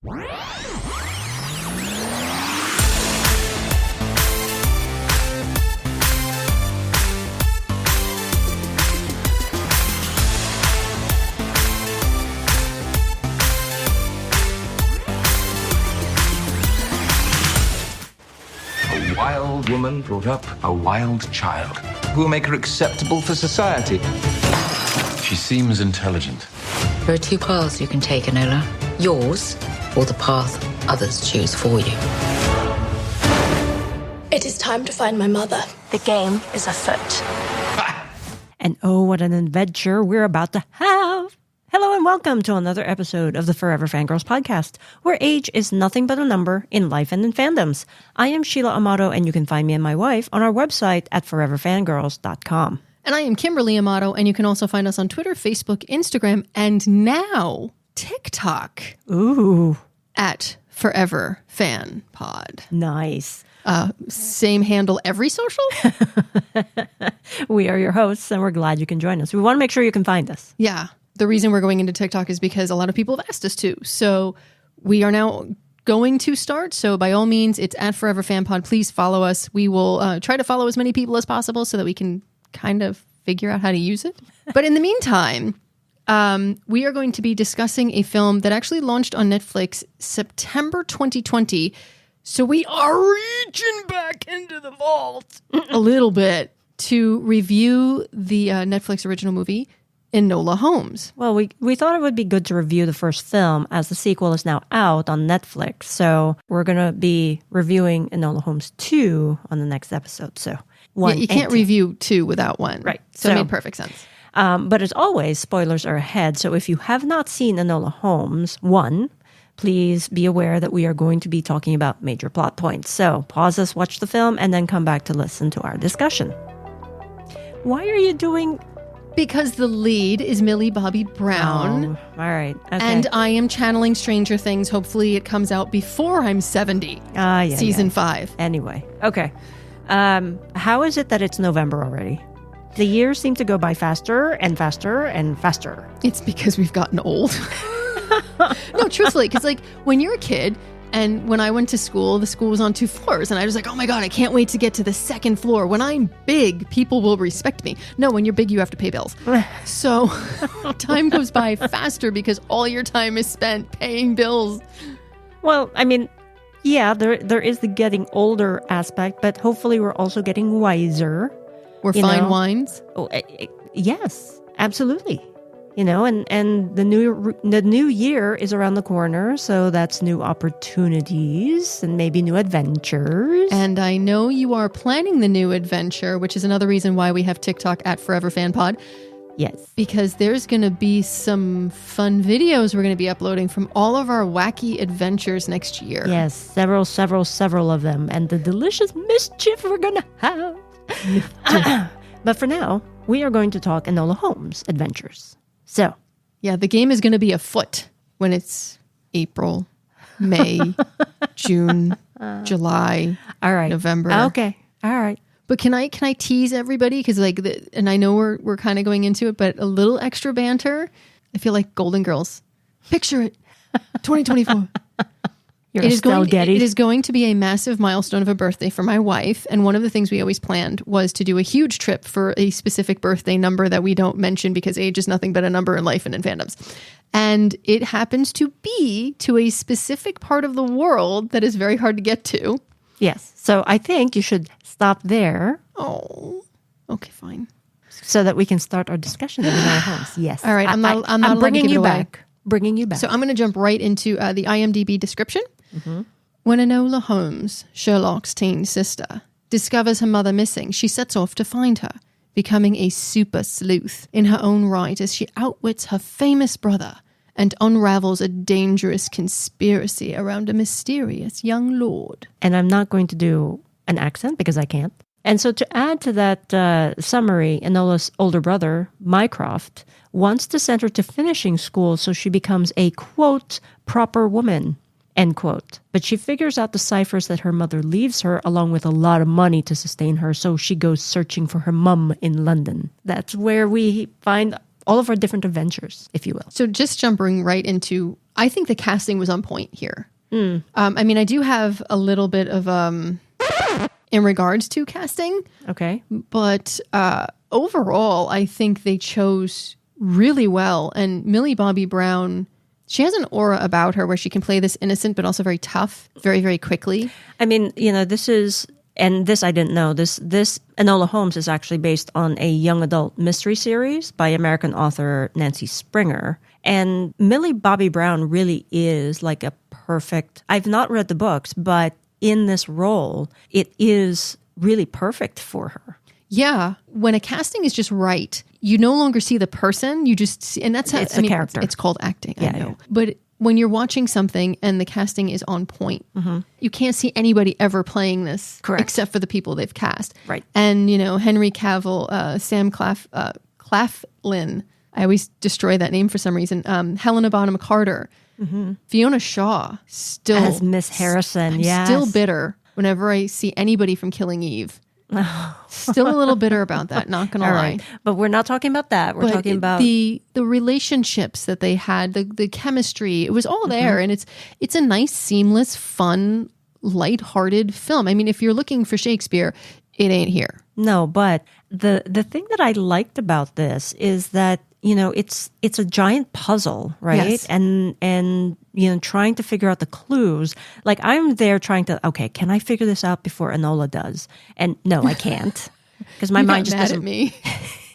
A wild woman brought up a wild child who will make her acceptable for society. She seems intelligent. There are two paths you can take, Enola. Yours, or the path others choose for you. It is time to find my mother. The game is afoot. And oh, what an adventure we're about to have. Hello and welcome to another episode of the Forever Fangirls podcast, where age is nothing but a number in life and in fandoms. I am Sheila Amato, and you can find me and my wife on our website at foreverfangirls.com. And I am Kimberly Amato, and you can also find us on Twitter, Facebook, Instagram, and now TikTok. Ooh. At Forever Fan Pod. Nice. Same handle every social? We are your hosts, and we're glad you can join us. We want to make sure you can find us. Yeah. The reason we're going into TikTok is because a lot of people have asked us to. So we are now going to start. So by all means, it's at Forever Fan Pod. Please follow us. We will try to follow as many people as possible so that we can kind of figure out how to use it. But in the meantime, we are going to be discussing a film that actually launched on Netflix September 2020. So we are reaching back into the vault a little bit to review the Netflix original movie, Enola Holmes. Well, we thought it would be good to review the first film as the sequel is now out on Netflix. So we're going to be reviewing Enola Holmes 2 on the next episode. So one, you can't review 2 without 1. Right. So it made perfect sense. But as always, spoilers are ahead. So if you have not seen Enola Holmes 1, please be aware that we are going to be talking about major plot points. So pause us, watch the film, and then come back to listen to our discussion. Why are you doing... Because the lead is Millie Bobby Brown. Oh, all right. Okay. And I am channeling Stranger Things. Hopefully it comes out before I'm 70. Season 5. Anyway. Okay. How is it that it's November already? The years seem to go by faster and faster and faster. It's because we've gotten old. No, truthfully, because like when you're a kid and when I went to school, the school was on 2 floors and I was like, oh my God, I can't wait to get to the 2nd floor. When I'm big, people will respect me. No, when you're big, you have to pay bills. So time goes by faster because all your time is spent paying bills. Well, I mean, yeah, there is the getting older aspect, but hopefully we're also getting wiser. We're fine wines. Oh, yes, absolutely. You know, and the new year is around the corner, so that's new opportunities and maybe new adventures. And I know you are planning the new adventure, which is another reason why we have TikTok at Forever Fan Pod. Yes. Because there's going to be some fun videos we're going to be uploading from all of our wacky adventures next year. Yes, several of them. And the delicious mischief we're going to have. But for now, we are going to talk Enola Holmes adventures. So. Yeah, the game is going to be afoot when it's April, May, June, July, all right, November. Okay, all right. But can I tease everybody? Because and I know we're kind of going into it, but a little extra banter. I feel like Golden Girls. Picture it, 2024. It is going to be a massive milestone of a birthday for my wife. And one of the things we always planned was to do a huge trip for a specific birthday number that we don't mention because age is nothing but a number in life and in fandoms. And it happens to be to a specific part of the world that is very hard to get to. Yes. So I think you should stop there. Oh, okay, fine. So that we can start our discussion of Enola Holmes. Yes. All right. I'm bringing you back. Bringing you back. So I'm going to jump right into the IMDb description. Mm-hmm. When Enola Holmes, Sherlock's teen sister, discovers her mother missing, she sets off to find her, becoming a super sleuth in her own right as she outwits her famous brother and unravels a dangerous conspiracy around a mysterious young lord. And I'm not going to do an accent because I can't. And so to add to that summary, Enola's older brother, Mycroft, wants to send her to finishing school so she becomes a, quote, proper woman, end quote. But she figures out the ciphers that her mother leaves her along with a lot of money to sustain her, so she goes searching for her mum in London. That's where we find all of our different adventures, if you will. So just jumping right into, I think the casting was on point here. I mean, I do have a little bit of in regards to casting. Okay. But overall, I think they chose really well. And Millie Bobby Brown, she has an aura about her where she can play this innocent but also very tough very, very quickly. I mean, this is, and this I didn't know, this Enola Holmes is actually based on a young adult mystery series by American author Nancy Springer. And Millie Bobby Brown really is like a perfect, I've not read the books, but in this role, it is really perfect for her. Yeah. When a casting is just right, you no longer see the person, you just see, and that's how, It's a character. It's called acting, I know. Yeah. But when you're watching something and the casting is on point, you can't see anybody ever playing this except for the people they've cast. Right. And, Henry Cavill, Sam Claflin, I always destroy that name for some reason, Helena Bonham Carter, Fiona Shaw, still. As Miss Harrison, I'm still bitter whenever I see anybody from Killing Eve. Still a little bitter about that, not gonna lie. Right. But we're not talking about that. We're talking about the relationships that they had, the chemistry. It was all there, and it's a nice, seamless, fun, lighthearted film. I mean, if you're looking for Shakespeare, it ain't here. No, but the thing that I liked about this is that it's a giant puzzle, right? Yes. And trying to figure out the clues. Like I'm there trying to, okay, can I figure this out before Enola does? And no, I can't, because my mind just mad doesn't. at me.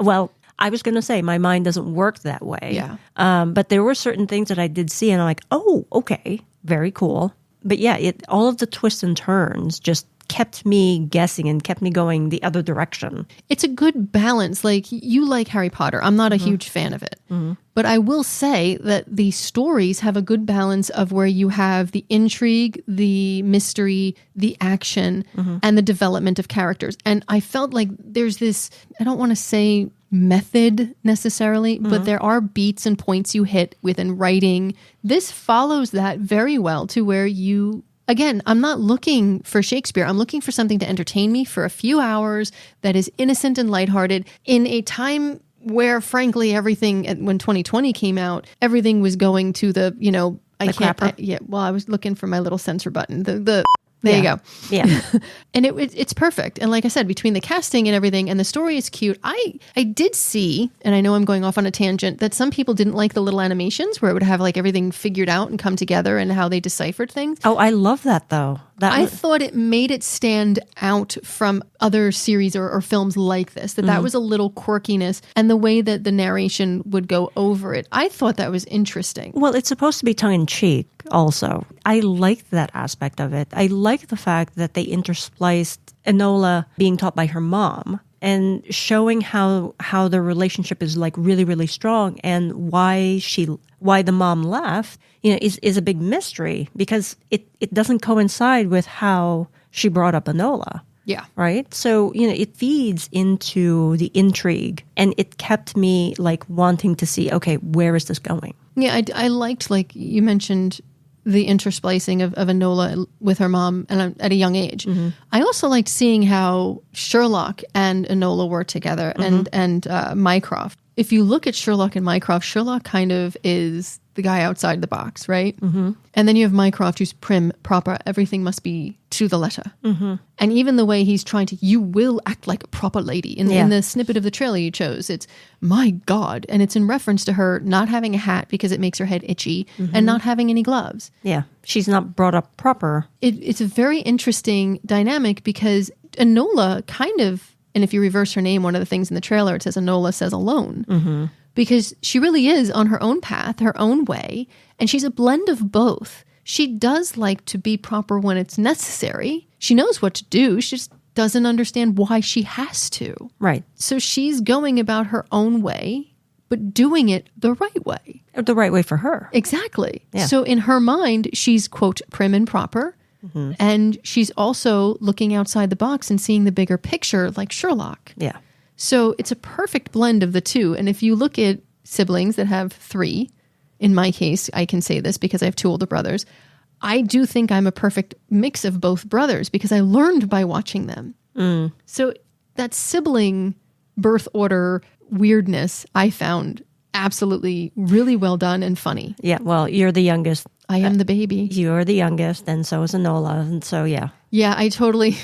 Well, I was going to say my mind doesn't work that way. Yeah. But there were certain things that I did see, and I'm like, oh, okay, very cool. But yeah, all of the twists and turns just kept me guessing and kept me going the other direction. It's a good balance. Like, you like Harry Potter. I'm not a huge fan of it. But I will say that the stories have a good balance of where you have the intrigue, the mystery, the action, and the development of characters. And I felt like there's this, I don't want to say method necessarily, but there are beats and points you hit within writing. This follows that very well to where you... Again, I'm not looking for Shakespeare. I'm looking for something to entertain me for a few hours that is innocent and lighthearted in a time where, frankly, everything, when 2020 came out, everything was going to the, I was looking for my little censor button. There you go. Yeah. And it's perfect. And like I said, between the casting and everything and the story is cute. I did see, and I know I'm going off on a tangent, that some people didn't like the little animations where it would have like everything figured out and come together and how they deciphered things. Oh, I love that though. I thought it made it stand out from other series or films like this, that was a little quirkiness, and the way that the narration would go over it. I thought that was interesting. Well, it's supposed to be tongue-in-cheek also. I liked that aspect of it. I like the fact that they interspliced Enola being taught by her mom and showing how their relationship is like really, really strong, and why the mom left, is a big mystery, because it doesn't coincide with how she brought up Enola. Yeah. Right? So, it feeds into the intrigue, and it kept me like wanting to see, okay, where is this going? Yeah, I liked, like you mentioned, the intersplicing of Enola with her mom and at a young age. I also liked seeing how Sherlock and Enola were together, and Mycroft. If you look at Sherlock and Mycroft, Sherlock kind of is the guy outside the box, right? And then you have Mycroft, who's prim, proper. Everything must be to the letter. And even the way he's trying to, you will act like a proper lady. In the snippet of the trailer you chose, it's, my God. And it's in reference to her not having a hat because it makes her head itchy, and not having any gloves. Yeah, she's not brought up proper. It's a very interesting dynamic, because Enola kind of, and if you reverse her name, one of the things in the trailer, it says Enola says alone. Because she really is on her own path, her own way, and she's a blend of both. She does like to be proper when it's necessary. She knows what to do. She just doesn't understand why she has to. Right. So she's going about her own way, but doing it the right way. The right way for her. Exactly. Yeah. So in her mind, she's, quote, prim and proper. And she's also looking outside the box and seeing the bigger picture like Sherlock. Yeah. So it's a perfect blend of the two. And if you look at siblings that have 3, in my case, I can say this because I have 2 older brothers, I do think I'm a perfect mix of both brothers because I learned by watching them. So that sibling birth order weirdness I found absolutely really well done and funny. Yeah, well, you're the youngest. I am the baby. You're the youngest, and so is Enola. And so, yeah. Yeah, I totally...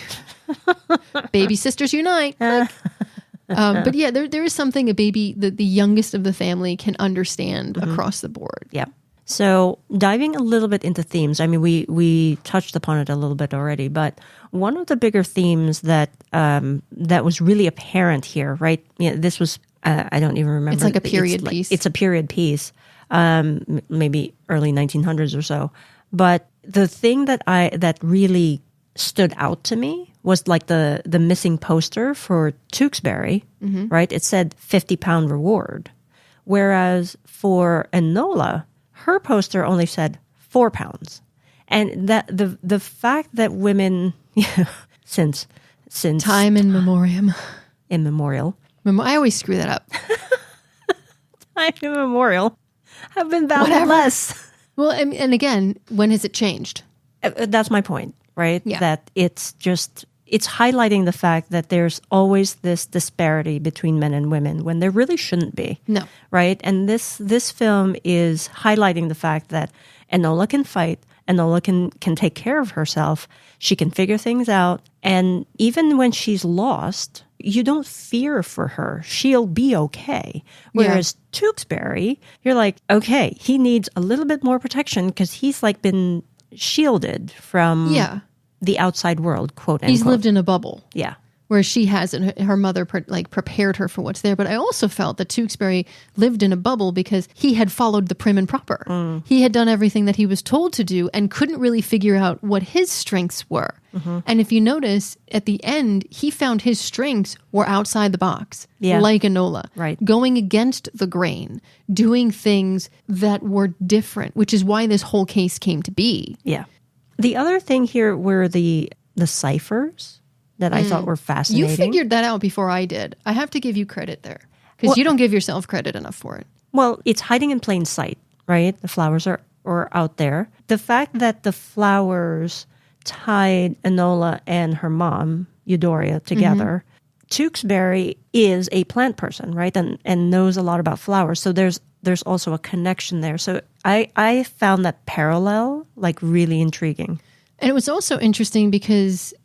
Baby sisters unite. But yeah, there is something a baby, the youngest of the family, can understand across the board. Yeah. So diving a little bit into themes, I mean, we touched upon it a little bit already, but one of the bigger themes that that was really apparent here, right? Yeah, this was, I don't even remember. It's like a period piece. It's a period piece, maybe early 1900s or so. But the thing that really stood out to me was like the missing poster for Tewkesbury, right? It said £50 reward. Whereas for Enola, her poster only said £4. And that the fact that women, since Time in memoriam. immemorial, I always screw that up. time immemorial, have been valued less. Well, and again, when has it changed? That's my point, right? Yeah. That it's highlighting the fact that there's always this disparity between men and women when there really shouldn't be. No. Right? And this film is highlighting the fact that Enola can fight, Enola can take care of herself, she can figure things out, and even when she's lost, you don't fear for her. She'll be okay. Whereas Tewkesbury, you're like, okay, he needs a little bit more protection because he's like been shielded from the outside world, quote unquote. He's lived in a bubble. Yeah. Whereas she hasn't. Her mother prepared her for what's there. But I also felt that Tewkesbury lived in a bubble because he had followed the prim and proper. He had done everything that he was told to do and couldn't really figure out what his strengths were. And if you notice, at the end, he found his strengths were outside the box, like Enola. Right. Going against the grain, doing things that were different, which is why this whole case came to be. Yeah. The other thing here were the ciphers that I thought were fascinating. You figured that out before I did. I have to give you credit there because you don't give yourself credit enough for it. Well, it's hiding in plain sight, right? The flowers are out there. The fact that the flowers tied Enola and her mom, Eudora, together. Tewkesbury is a plant person, right? And knows a lot about flowers. So there's also a connection there. So I found that parallel like really intriguing. And it was also interesting because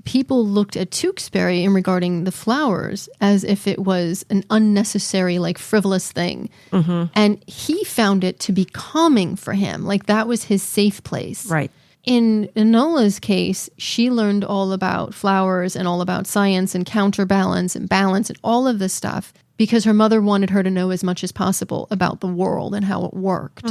people looked at Tewkesbury in regarding the flowers as if it was an unnecessary, like frivolous thing. And he found it to be calming for him. Like that was his safe place. Right. In Enola's case, she learned all about flowers and all about science and counterbalance and balance and all of this stuff because her mother wanted her to know as much as possible about the world and how it worked.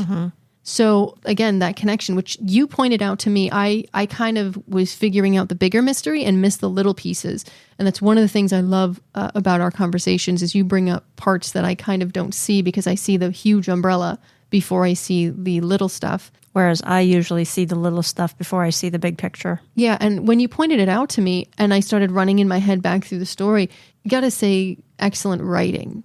So again, that connection, which you pointed out to me, I kind of was figuring out the bigger mystery and missed the little pieces. And that's one of the things I love about our conversations is you bring up parts that I kind of don't see because I see the huge umbrella before I see the little stuff. Whereas I usually see the little stuff before I see the big picture. Yeah, and when you pointed it out to me and I started running in my head back through the story, you got to say excellent writing.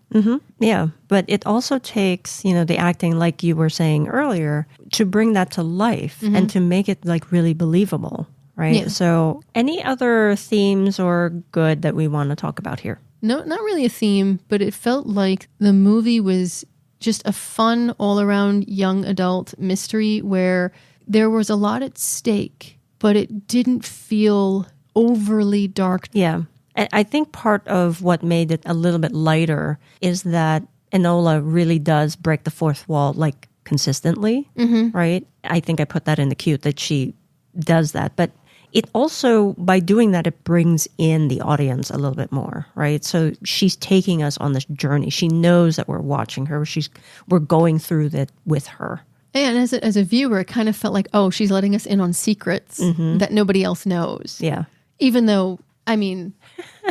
Yeah, but it also takes, the acting, like you were saying earlier, to bring that to life and to make it like really believable, right? Yeah. So any other themes or good that we want to talk about here? No, not really a theme, but it felt like the movie was just a fun all-around young adult mystery where there was a lot at stake, but it didn't feel overly dark. Yeah. I think part of what made it a little bit lighter is that Enola really does break the fourth wall like consistently, right? I think I put that in the cute that she does that. But it also, by doing that, it brings in the audience a little bit more, right? So she's taking us on this journey. She knows that we're watching her. We're going through that with her. And as a viewer, it kind of felt like, oh, she's letting us in on secrets that nobody else knows. Yeah. Even though, I mean,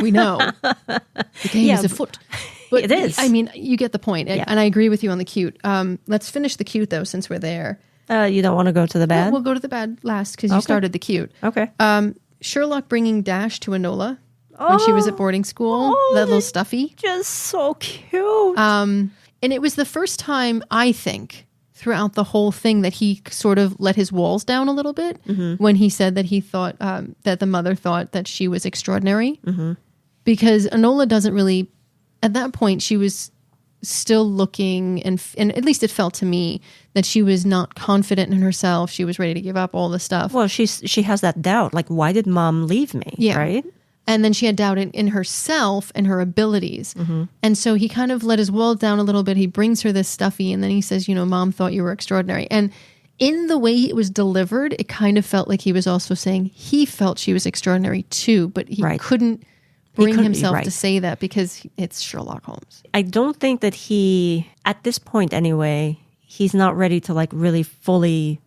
we know the game is afoot. But it is. I mean, you get the point. Yeah. And I agree with you on the cute. Let's finish the cute, though, since we're there. You don't want to go to the bad? No, we'll go to the bad last because you started the cute. Okay. Sherlock bringing Dash to Enola when she was at boarding school. That little stuffy. Just so cute. And it was the first time, I think, throughout the whole thing that he sort of let his walls down a little bit when he said that he thought that the mother thought that she was extraordinary. Because Enola doesn't really, at that point, she was still looking, and at least it felt to me that she was not confident in herself. She was ready to give up all the stuff. Well, she has that doubt. Like, why did mom leave me? Yeah. Right? And then she had doubt in herself and her abilities. And so he kind of let his wall down a little bit. He brings her this stuffy, and then he says, Mom thought you were extraordinary. And in the way it was delivered, it kind of felt like he was also saying he felt she was extraordinary too, but he couldn't bring himself to say that because it's Sherlock Holmes. I don't think that he, at this point anyway, he's not ready to like really fully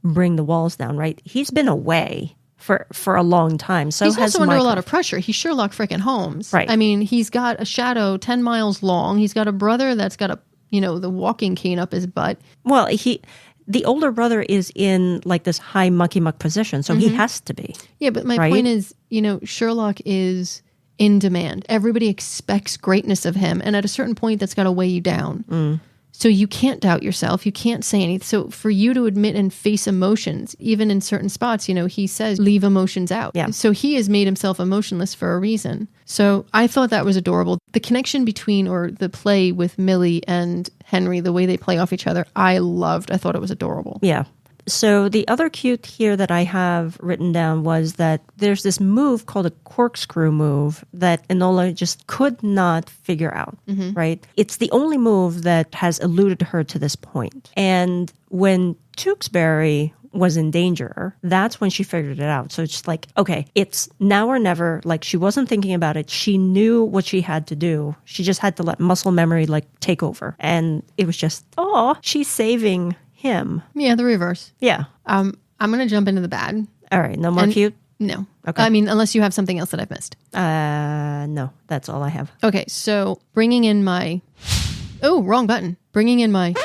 bring the walls down, right? He's been away for a long time. So he's has also under a lot Mycroft. of pressure. He's Sherlock freaking Holmes. Right. I mean, he's got a shadow 10 miles long. He's got a brother that's got the walking cane up his butt. Well, the older brother is in like this high mucky muck position, so he has to be. Yeah, but my point is, Sherlock is in demand. Everybody expects greatness of him, and at a certain point, that's got to weigh you down. So you can't doubt yourself. You can't say anything. So for you to admit and face emotions, even in certain spots, he says, leave emotions out. Yeah. So he has made himself emotionless for a reason. So I thought that was adorable. The connection between, or the play with Millie and Henry, the way they play off each other, I loved. I thought it was adorable. Yeah. So the other cute here that I have written down was that there's this move called a corkscrew move that Enola just could not figure out, right? It's the only move that has eluded her to this point. And when Tewksbury was in danger, that's when she figured it out. So it's just like, okay, it's now or never. Like, she wasn't thinking about it. She knew what she had to do. She just had to let muscle memory like take over. And it was just, oh, she's saving him. Yeah, the reverse. Yeah. I'm going to jump into the bad. All right. No more cute? No. Okay. I mean, unless you have something else that I've missed. No, that's all I have. Okay, so bringing in my... Oh, wrong button. Bringing in my...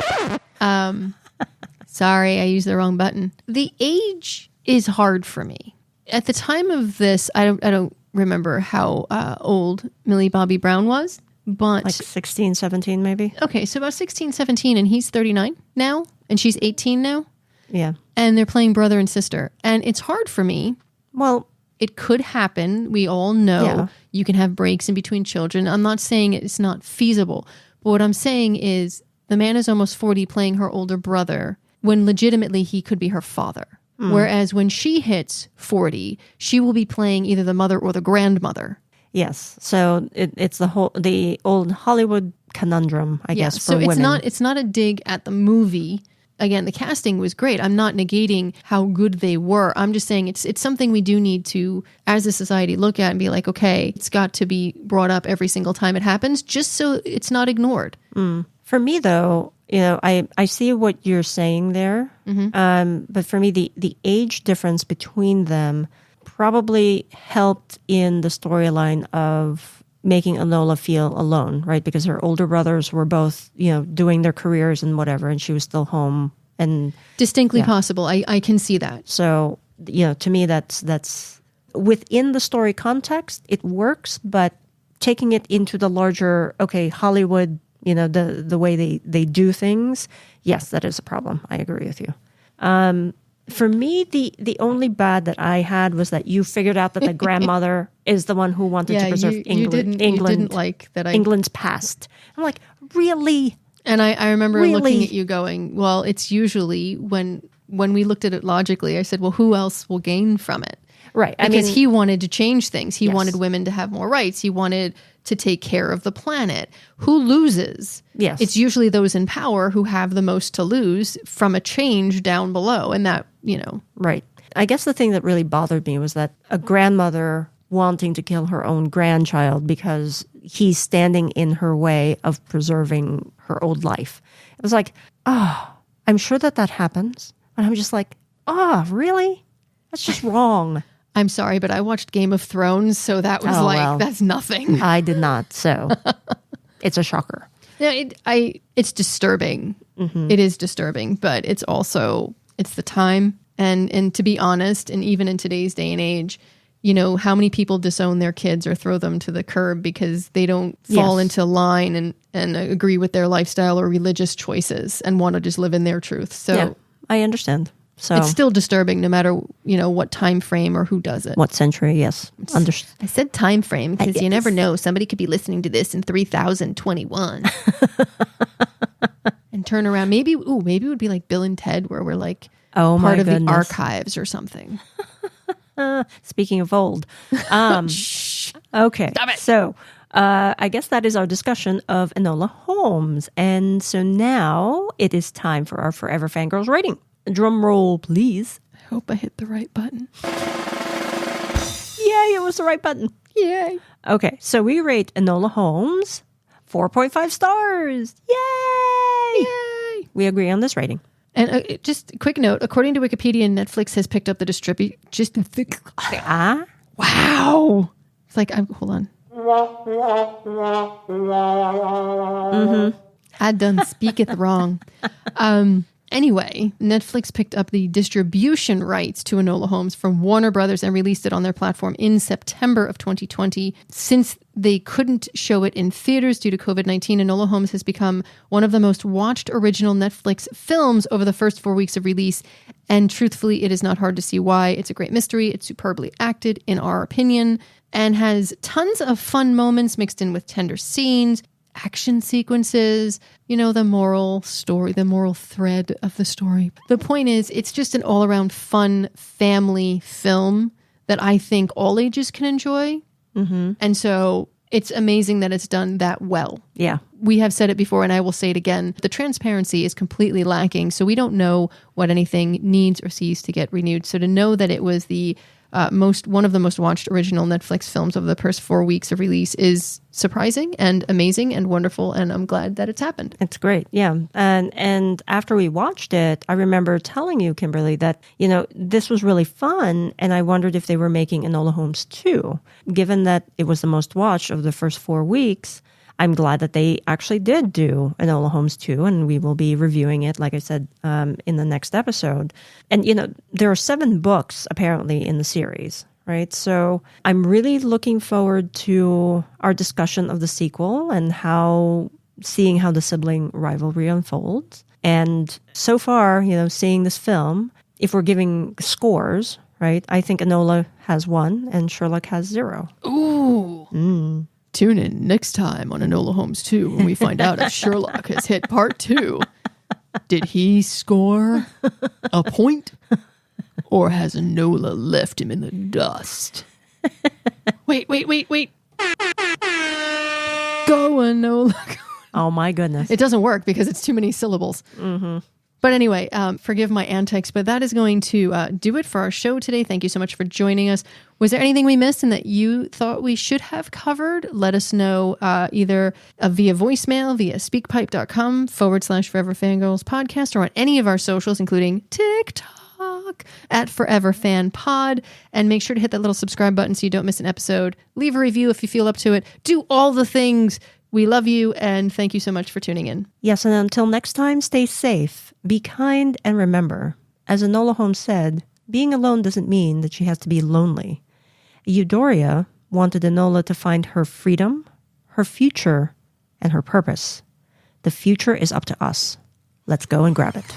Sorry, I used the wrong button. The age is hard for me. At the time of this, I don't remember how old Millie Bobby Brown was, but... Like 16, 17 maybe? Okay, so about 16, 17, and he's 39 now, and she's 18 now. Yeah. And they're playing brother and sister. And it's hard for me. Well, it could happen. We all know Yeah. you can have breaks in between children. I'm not saying it's not feasible. But what I'm saying is the man is almost 40 playing her older brother when legitimately he could be her father. Whereas when she hits 40, she will be playing either the mother or the grandmother. yes. So it's the old Hollywood conundrum, I guess, for so women. it's not a dig at the movie. Again, the casting was great. I'm not negating how good they were. I'm just saying it's something we do need to, as a society, look at and be like, okay, it's got to be brought up every single time it happens, just so it's not ignored. For me, though, I see what you're saying there. But for me, the age difference between them probably helped in the storyline of making Enola feel alone, right? Because her older brothers were both, doing their careers and whatever, and she was still home. And Distinctly possible. I can see that. so, to me, that's within the story context, it works, but taking it into the larger, Hollywood, the way they do things, yes, that is a problem. I agree with you. For me, the only bad that I had was that you figured out that the grandmother is the one who wanted to preserve England. You didn't like that. England's past. I'm like, really? And I remember Really? looking at you going, well, it's usually when we looked at it logically, I said, well, who else will gain from it? Right. Because he wanted to change things. He Yes. wanted women to have more rights. He wanted to take care of the planet. Who loses? Yes. It's usually those in power who have the most to lose from a change down below. And that, Right. I guess the thing that really bothered me was that a grandmother wanting to kill her own grandchild because he's standing in her way of preserving her old life. It was like, I'm sure that happens. But I'm just like, really? That's just wrong. I'm sorry, but I watched Game of Thrones, so that was that's nothing. I did not. So it's a shocker. No, it's disturbing. It is disturbing, but it's also, it's the time. And to be honest, and even in today's day and age, how many people disown their kids or throw them to the curb because they don't fall Yes. into line and agree with their lifestyle or religious choices and want to just live in their truth. So Yeah, I understand. So It's still disturbing no matter, what time frame or who does it. what century? Yes. I said time frame because you never know. Somebody could be listening to this in 3021 and turn around. Maybe it would be like Bill and Ted where we're like part of the archives or something. Speaking of old. Okay. Stop it. So I guess that is our discussion of Enola Holmes. And so now it is time for our Forever Fangirls rating. Drum roll, please. I hope I hit the right button. Yay, it was the right button. Yay. Okay, so we rate Enola Holmes 4.5 stars. Yay! Yay. We agree on this rating. And just a quick note, according to Wikipedia, Netflix has picked up the wow. It's like, hold on. I done speaketh wrong. Anyway, Netflix picked up the distribution rights to Enola Holmes from Warner Brothers and released it on their platform in September of 2020. Since they couldn't show it in theaters due to COVID-19, Enola Holmes has become one of the most watched original Netflix films over the first 4 weeks of release. And truthfully, it is not hard to see why. It's a great mystery. It's superbly acted, in our opinion, and has tons of fun moments mixed in with tender scenes, action sequences, the moral story, the moral thread of the story. The point is, it's just an all-around fun family film that I think all ages can enjoy. Mm-hmm. And so it's amazing that it's done that well. Yeah. We have said it before, and I will say it again. The transparency is completely lacking, so we don't know what anything needs or sees to get renewed. So to know that it was the one of the most watched original Netflix films over the first 4 weeks of release is surprising and amazing and wonderful, and I'm glad that it's happened. It's great, yeah. And after we watched it, I remember telling you, Kimberly, that, this was really fun, and I wondered if they were making Enola Holmes 2. Given that it was the most watched of the first 4 weeks, I'm glad that they actually did do Enola Holmes 2, and we will be reviewing it, like I said, in the next episode. And, there are 7 books, apparently, in the series, right? So I'm really looking forward to our discussion of the sequel and seeing how the sibling rivalry unfolds. And so far, seeing this film, if we're giving scores, right, I think Enola has 1 and Sherlock has 0. Ooh. Tune in next time on Enola Holmes 2 when we find out if Sherlock has hit part 2. Did he score a point? Or has Enola left him in the dust? Wait. Go, Enola. Oh, my goodness. It doesn't work because it's too many syllables. Mm-hmm. But anyway, forgive my antics, but that is going to do it for our show today. Thank you so much for joining us. Was there anything we missed and that you thought we should have covered? Let us know either via voicemail, via speakpipe.com/Forever Fangirls podcast, or on any of our socials, including TikTok at Forever Fan Pod. And make sure to hit that little subscribe button so you don't miss an episode. Leave a review if you feel up to it. Do all the things. We love you, and thank you so much for tuning in. Yes, and until next time, stay safe, be kind, and remember, as Enola Holmes said, being alone doesn't mean that she has to be lonely. Eudora wanted Enola to find her freedom, her future, and her purpose. The future is up to us. Let's go and grab it.